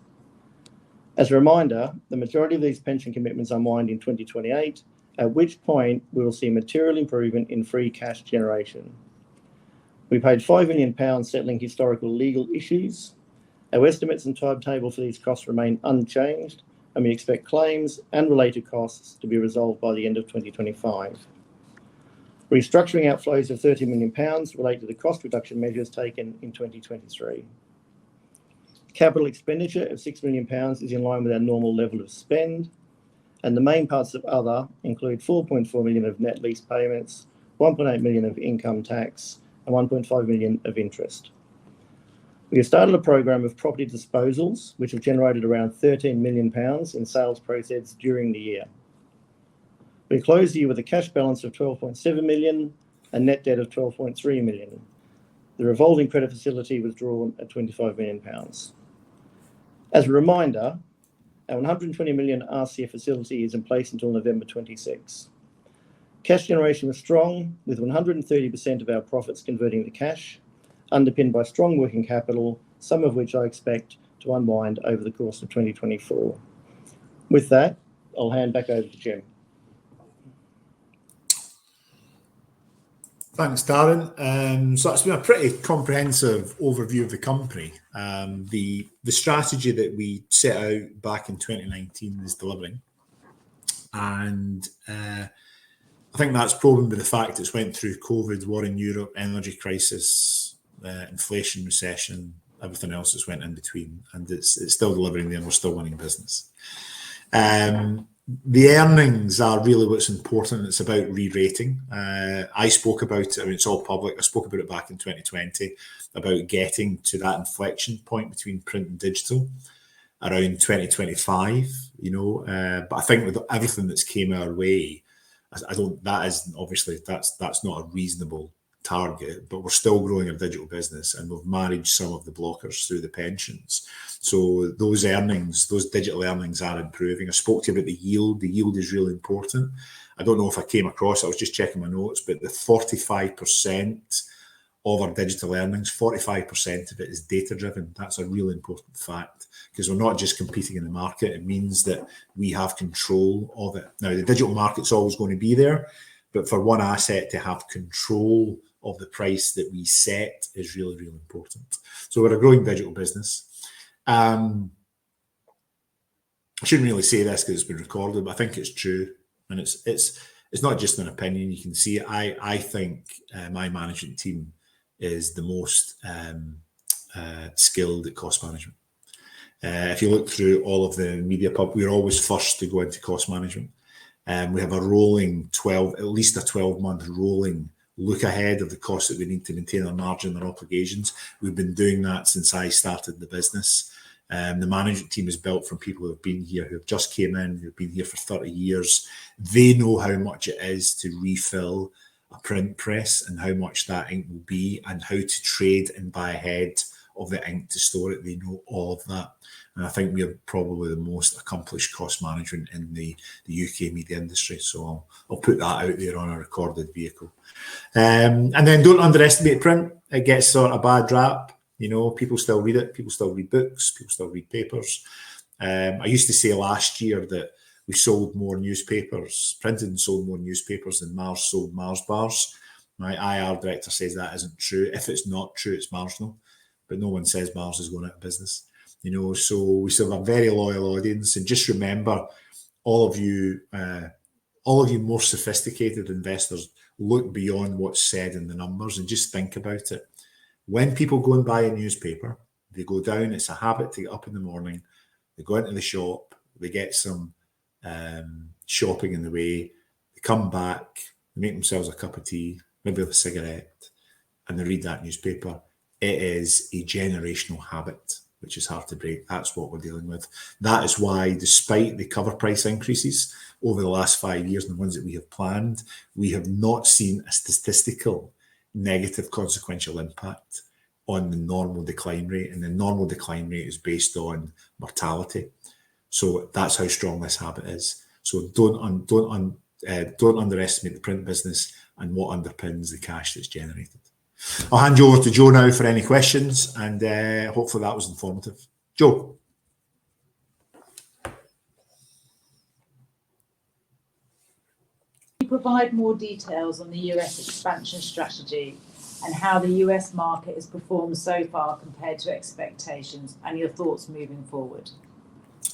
As a reminder, the majority of these pension commitments unwind in 2028, at which point we will see material improvement in free cash generation. We paid £5 million settling historical legal issues. Our estimates and timetable for these costs remain unchanged, and we expect claims and related costs to be resolved by the end of 2025. Restructuring outflows of £30 million relate to the cost reduction measures taken in 2023. Capital expenditure of £6 million is in line with our normal level of spend, and the main parts of other include £4.4 million of net lease payments, £1.8 million of income tax, and £1.5 million of interest. We have started a program of property disposals, which have generated around £13 million in sales proceeds during the year. We closed the year with a cash balance of £12.7 million and net debt of £12.3 million. The revolving credit facility was drawn at £25 million. As a reminder, our £120 million RCF facility is in place until November 26. Cash generation was strong, with 130% of our profits converting to cash, underpinned by strong working capital, some of which I expect to unwind over the course of 2024. With that, I'll hand back over to Jim. Thanks, Darren. So that's been a pretty comprehensive overview of the company. The strategy that we set out back in 2019 is delivering. And I think that's proven by the fact it's went through COVID, war in Europe, energy crisis, inflation, recession, everything else that's went in between, and it's still delivering there, and we're still winning business. The earnings are really what's important. It's about re-rating. I spoke about it, I mean, it's all public. I spoke about it back in 2020, about getting to that inflection point between print and digital around 2025, but I think with everything that's came our way, that's not a reasonable target, but we're still growing our digital business, and we've managed some of the blockers through the pensions. So those digital earnings are improving. I spoke to you about the yield. The yield is really important. I don't know if I came across, I was just checking my notes, but the 45% of our digital earnings, 45% of it is data driven. That's a really important fact, because we're not just competing in the market. It means that we have control of it. Now, the digital market's always going to be there, but for one asset to have control of the price that we set is really, really important. So we're a growing digital business. I shouldn't really say this because it's been recorded, but I think it's true. And it's not just an opinion. You can see it. I think my management team is the most skilled at cost management. If you look through all of the media we're always first to go into cost management. We have a rolling at least a 12-month rolling look ahead of the costs that we need to maintain our margin and our obligations. We've been doing that since I started the business. The management team is built from people who have been here, who have just came in, who've been here for 30 years. They know how much it is to refill a print press and how much that ink will be and how to trade and buy ahead of the ink to store it. They know all of that. And I think we are probably the most accomplished cost management in the UK media industry. So I'll put that out there on a recorded vehicle. And then don't underestimate print. It gets sort of a bad rap. People still read it. People still read books. People still read papers. I used to say last year that we sold more newspapers, printed and sold more newspapers than Mars sold Mars bars. My IR director says that isn't true. If it's not true, it's marginal. But no one says Mars is going out of business. So we still have a very loyal audience. And just remember, all of you more sophisticated investors, look beyond what's said in the numbers and just think about it. When people go and buy a newspaper, they go down, it's a habit to get up in the morning, they go into the shop, they get some shopping in the way, they come back, they make themselves a cup of tea, maybe with a cigarette, and they read that newspaper. It is a generational habit, which is hard to break. That's what we're dealing with. That is why, despite the cover price increases over the last 5 years and the ones that we have planned, we have not seen a statistical negative consequential impact on the normal decline rate. And the normal decline rate is based on mortality. So that's how strong this habit is. So don't underestimate the print business and what underpins the cash that's generated. I'll hand you over to Joe now for any questions, and hopefully that was informative. Joe. Can you provide more details on the US expansion strategy and how the US market has performed so far compared to expectations, and your thoughts moving forward?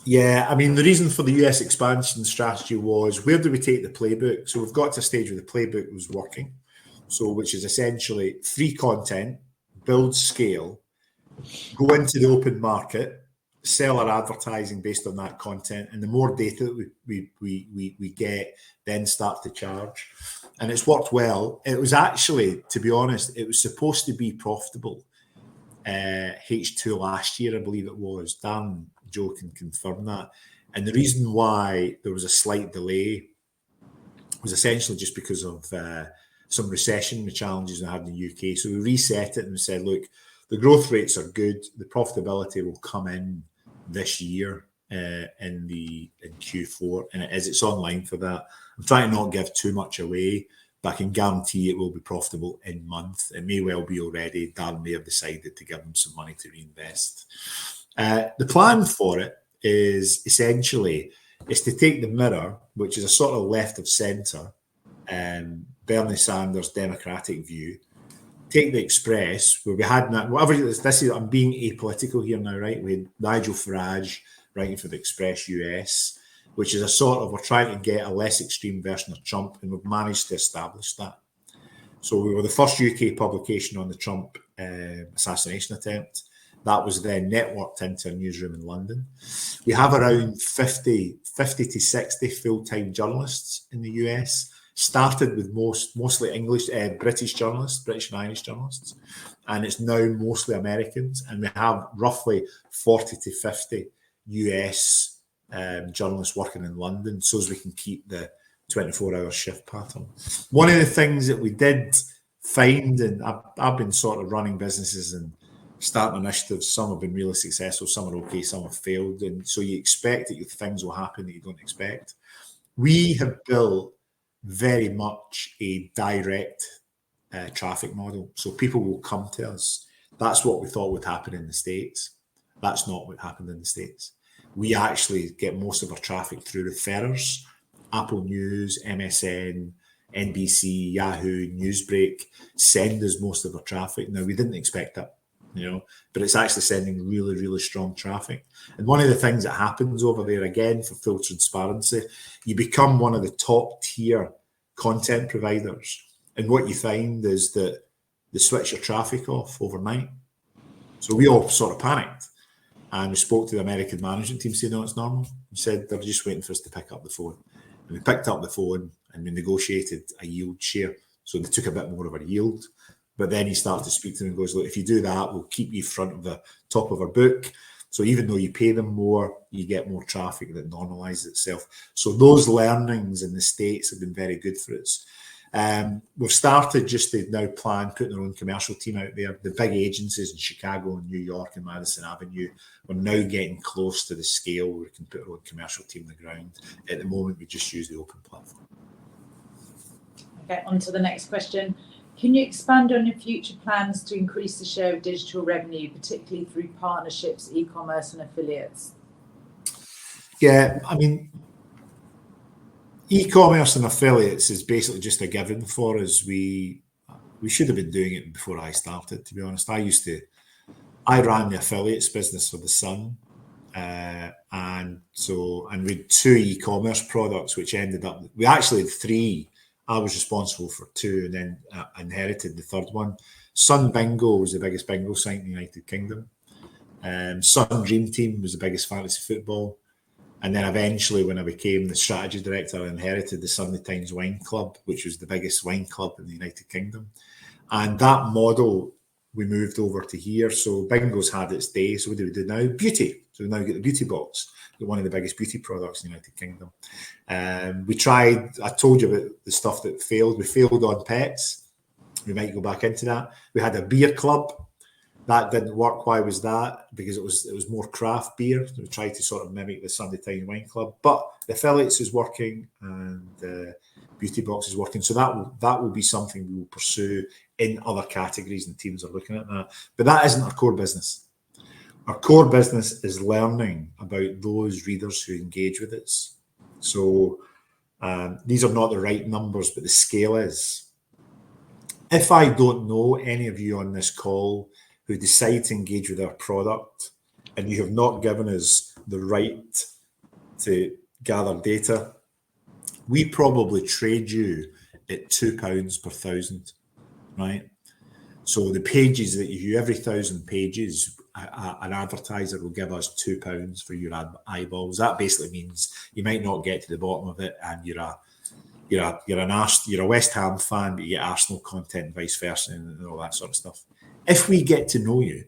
Yeah, I mean, the reason for the US expansion strategy was, where do we take the playbook? So we've got to a stage where the playbook was working. So, which is essentially free content, build scale, go into the open market, sell our advertising based on that content, and the more data that we get, then start to charge. And it's worked well. It was actually, to be honest, it was supposed to be profitable. H2 last year, I believe it was. Dan, Joe can confirm that. And the reason why there was a slight delay was essentially just because of some recession, the challenges we had in the UK. So we reset it and we said, look, the growth rates are good. The profitability will come in this year in Q4, and it's online for that. I'm trying to not give too much away, but I can guarantee it will be profitable in month. It may well be already. Dan may have decided to give them some money to reinvest. The plan for it is essentially to take the Mirror, which is a sort of left of centre, Bernie Sanders Democratic view, take the Express, where we had that, whatever this is, I'm being apolitical here now, right? We had Nigel Farage writing for the Express US. which is a sort of, we're trying to get a less extreme version of Trump, and we've managed to establish that. So we were the first UK publication on the Trump assassination attempt. That was then networked into a newsroom in London. We have around 50 to 60 full-time journalists in the US. Started with mostly English, British journalists, British and Irish journalists, and it's now mostly Americans. And we have roughly 40 to 50 US journalists working in London, so as we can keep the 24-hour shift pattern. One of the things that we did find, and I've been sort of running businesses and starting initiatives, some have been really successful, some are okay, some have failed, and so you expect that things will happen that you don't expect. We have built very much a direct traffic model, so people will come to us. That's what we thought would happen in the States. That's not what happened in the States. We actually get most of our traffic through referrers. Apple News, MSN, NBC, Yahoo, Newsbreak send us most of our traffic. Now, we didn't expect that, but it's actually sending really, really strong traffic. And one of the things that happens over there, again, for full transparency, you become one of the top tier content providers. And what you find is that they switch your traffic off overnight. So we all sort of panicked. And we spoke to the American management team, saying, no, it's normal. We said, they're just waiting for us to pick up the phone. And we picked up the phone and we negotiated a yield share. So they took a bit more of a yield. But then he started to speak to them and goes, look, if you do that, we'll keep you front of the top of our book. So even though you pay them more, you get more traffic that normalizes itself. So those learnings in the States have been very good for us. We've started just to now plan putting our own commercial team out there. The big agencies in Chicago and New York and Madison Avenue, we're now getting close to the scale where we can put our own commercial team on the ground. At the moment, we just use the open platform. Okay, on to the next question. Can you expand on your future plans to increase the share of digital revenue, particularly through partnerships, e-commerce and affiliates? Yeah, I mean, e-commerce and affiliates is basically just a given for us. We should have been doing it before I started, to be honest. I ran the affiliates business for The Sun. And we had 2 e-commerce products, which ended up, we actually had 3. I was responsible for 2 and then inherited the 3rd one. Sun Bingo was the biggest bingo site in the United Kingdom. Sun Dream Team was the biggest fantasy football. And then eventually, when I became the strategy director, I inherited the Sunday Times Wine Club, which was the biggest wine club in the United Kingdom. And that model, we moved over to here. So bingo's had its day. So what do we do now? Beauty. So we now get the beauty box, one of the biggest beauty products in the United Kingdom. We tried, I told you about the stuff that failed. We failed on pets. We might go back into that. We had a beer club. That didn't work. Why was that? Because it was more craft beer. We tried to sort of mimic the Sunday Times Wine Club. But the affiliates is working and the beauty box is working. So that will be something we will pursue in other categories, and teams are looking at that. But that isn't our core business. Our core business is learning about those readers who engage with us. So these are not the right numbers, but the scale is. If I don't know any of you on this call who decide to engage with our product and you have not given us the right to gather data, we probably trade you at £2 per 1,000, right? So the pages that you, every 1,000 pages, an advertiser will give us £2 for your eyeballs. That basically means you might not get to the bottom of it, and you're a West Ham fan, but you get Arsenal content and vice versa, and all that sort of stuff. If we get to know you,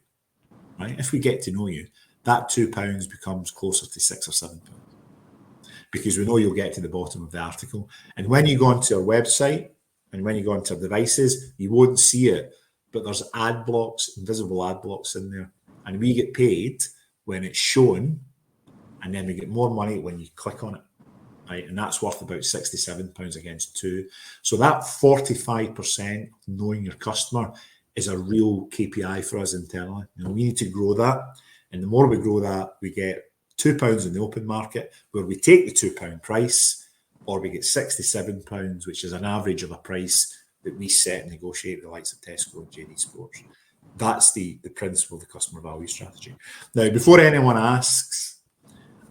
right? If we get to know you, that £2 becomes closer to £6 or £7, because we know you'll get to the bottom of the article. And when you go onto our website and when you go onto our devices, you won't see it, but there's ad blocks, invisible ad blocks in there. And we get paid when it's shown, and then we get more money when you click on it, right? And that's worth about £67 against £2. So that 45% knowing your customer is a real KPI for us internally. We need to grow that. And the more we grow that, we get £2 in the open market, where we take the £2 price, or we get £67, which is an average of a price that we set and negotiate with the likes of Tesco and JD Sports. That's the principle of the customer value strategy. Now, before anyone asks,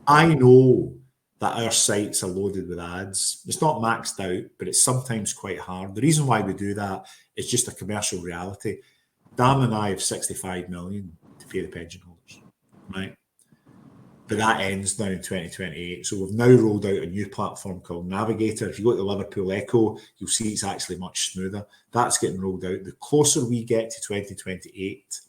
I know that our sites are loaded with ads. It's not maxed out, but it's sometimes quite hard. The reason why we do that is just a commercial reality. Dan and I have 65 million to pay the pension holders, right? But that ends now in 2028. So we've now rolled out a new platform called Navigator. If you go to the Liverpool Echo, you'll see it's actually much smoother. That's getting rolled out. The closer we get to 2028,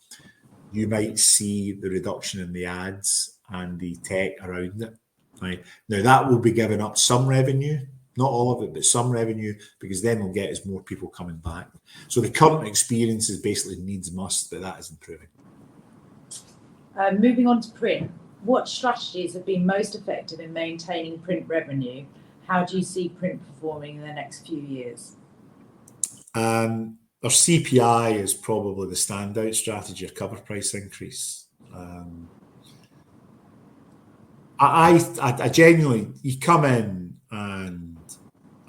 you might see the reduction in the ads and the tech around it. Right. Now, that will be giving up some revenue, not all of it, but some revenue, because then we'll get is more people coming back. So the current experience is basically needs must, but that is improving. Moving on to print, what strategies have been most effective in maintaining print revenue? How do you see print performing in the next few years? Our CPI is probably the standout strategy, a cover price increase. I genuinely, you come in and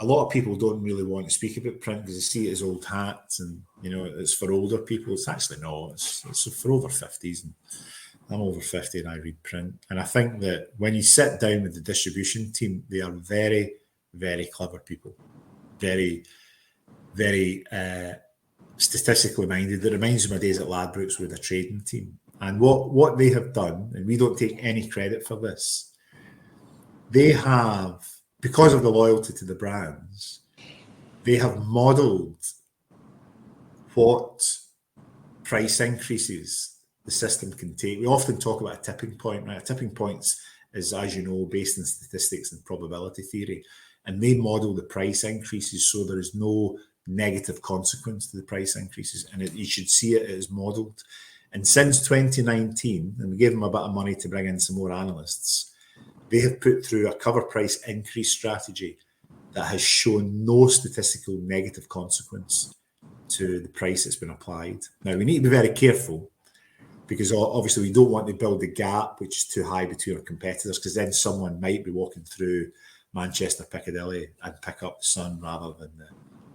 a lot of people don't really want to speak about print because they see it as old hats and, you know, it's for older people. It's actually not. It's for over 50s. And I'm over 50 and I read print. And I think that when you sit down with the distribution team, they are very, very clever people. Very, very statistically minded. It reminds me of my days at Ladbrokes with a trading team. And what they have done, and we don't take any credit for this, they have, because of the loyalty to the brands, they have modelled what price increases the system can take. We often talk about a tipping point, right? A tipping point is, as you know, based in statistics and probability theory. And they model the price increases so there is no negative consequence to the price increases. And you should see it as modelled. And since 2019, and we gave them a bit of money to bring in some more analysts, they have put through a cover price increase strategy that has shown no statistical negative consequence to the price that's been applied. Now, we need to be very careful because obviously we don't want to build a gap which is too high between our competitors, because then someone might be walking through Manchester Piccadilly and pick up the Sun rather than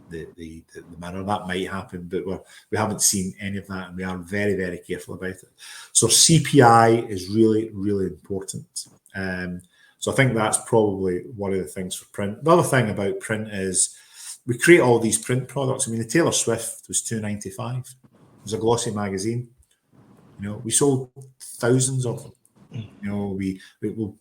the Mirror. That might happen, but we haven't seen any of that, and we are very, very careful about it. So CPI is really, really important. So I think that's probably one of the things for print. The other thing about print is we create all these print products. I mean, the Taylor Swift was $2.95. It was a glossy magazine. You know, we sold thousands of them. You know, we will.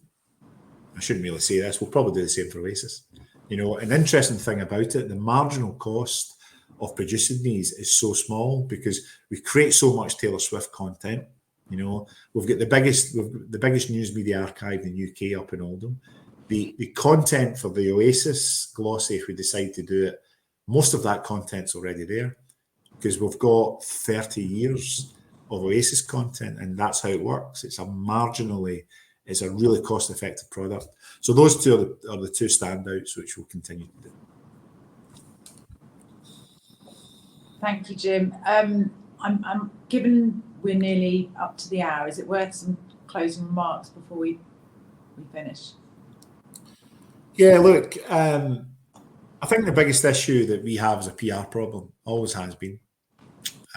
I shouldn't really say this. We'll probably do the same for Oasis. You know, an interesting thing about it, the marginal cost of producing these is so small because we create so much Taylor Swift content. You know, we've got the biggest news media archive in the UK up in Oldham. The content for the Oasis glossy, if we decide to do it, most of that content's already there because we've got 30 years of Oasis content, and that's how it works. It's a really cost-effective product. So those two are the two standouts which we'll continue to do. Thank you, Jim. I'm given we're nearly up to the hour. Is it worth some closing remarks before we finish? Yeah, look, I think the biggest issue that we have is a PR problem. Always has been.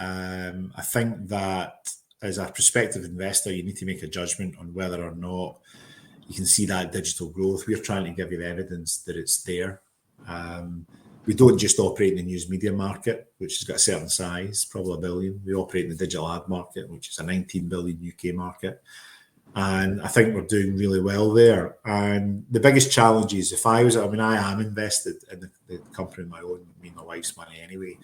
I think that as a prospective investor, you need to make a judgment on whether or not you can see that digital growth. We're trying to give you the evidence that it's there. We don't just operate in the news media market, which has got a certain size, probably $1 billion. We operate in the digital ad market, which is a 19 billion UK market. And I think we're doing really well there. And the biggest challenge is I am invested in the company of my own, my wife's money anyway.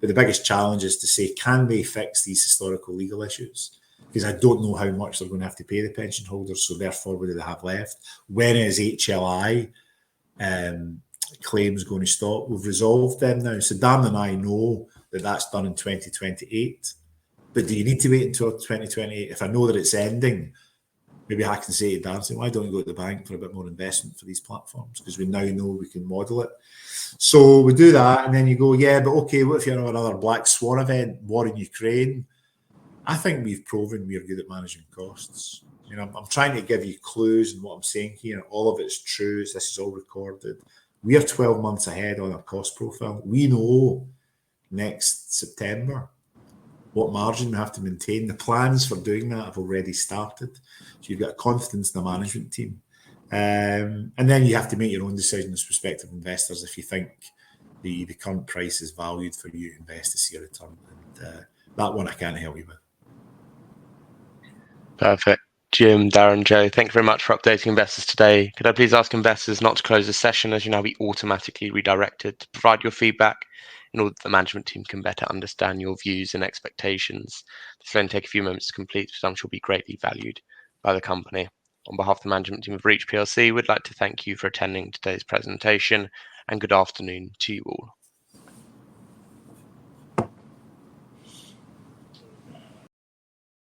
But the biggest challenge is to say, can they fix these historical legal issues? Because I don't know how much they're going to have to pay the pension holders. So therefore, what do they have left? When is HLI claims going to stop? We've resolved them now. So Dan and I know that that's done in 2028. But do you need to wait until 2028? If I know that it's ending, maybe I can say to Dan, why don't you go to the bank for a bit more investment for these platforms? Because we now know we can model it. So we do that, and then you go, yeah, but okay, what if you have another black swan event, war in Ukraine? I think we've proven we're good at managing costs. You know, I'm trying to give you clues in what I'm saying here. All of it's true. This is all recorded. We are 12 months ahead on our cost profile. We know next September what margin we have to maintain. The plans for doing that have already started. So you've got confidence in the management team. And then you have to make your own decision as prospective investors if you think the current price is valued for you to invest to see a return. And that one I can't help you with. Perfect. Jim, Darren, Joe, thank you very much for updating investors today. Could I please ask investors not to close the session, as you now be automatically redirected to provide your feedback in order that the management team can better understand your views and expectations. This will only take a few moments to complete, but I'm sure will be greatly valued by the company. On behalf of the management team of Reach PLC, we'd like to thank you for attending today's presentation, and good afternoon to you all.